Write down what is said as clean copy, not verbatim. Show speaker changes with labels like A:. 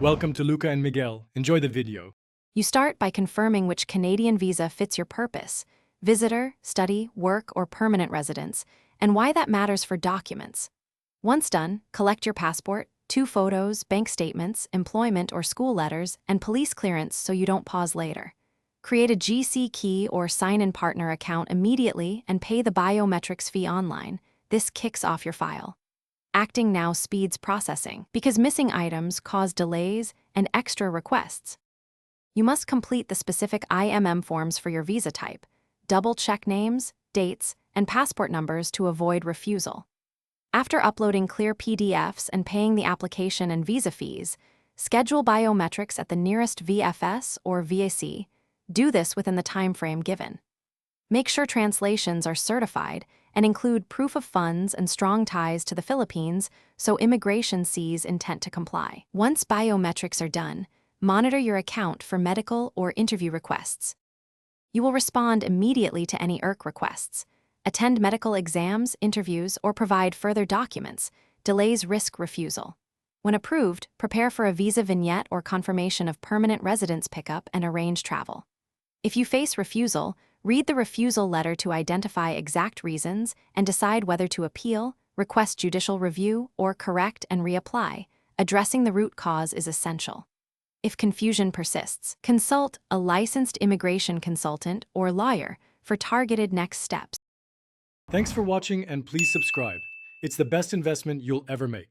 A: Welcome to Luca and Miguel. Enjoy the video.
B: You start by confirming which Canadian visa fits your purpose, visitor, study, work, or permanent residence, and why that matters for documents. Once done, collect your passport, 2 photos, bank statements, employment or school letters, and police clearance so you don't pause later. Create a GC key or sign-in partner account immediately and pay the biometrics fee online. This kicks off your file. Acting now speeds processing because missing items cause delays and extra requests. You must complete the specific IMM forms for your visa type, double-check names, dates, and passport numbers to avoid refusal. After uploading clear PDFs and paying the application and visa fees, schedule biometrics at the nearest VFS or VAC. Do this within the time frame given. Make sure translations are certified and include proof of funds and strong ties to the Philippines so immigration sees intent to comply. Once biometrics are done, monitor your account for medical or interview requests. You will respond immediately to any IRC requests. Attend medical exams, interviews, or provide further documents. Delays risk refusal. When approved, prepare for a visa vignette or confirmation of permanent residence pickup and arrange travel. If you face refusal, read the refusal letter to identify exact reasons and decide whether to appeal, request judicial review, or correct and reapply. Addressing the root cause is essential. If confusion persists, consult a licensed immigration consultant or lawyer for targeted next steps.
A: Thanks for watching and please subscribe. It's the best investment you'll ever make.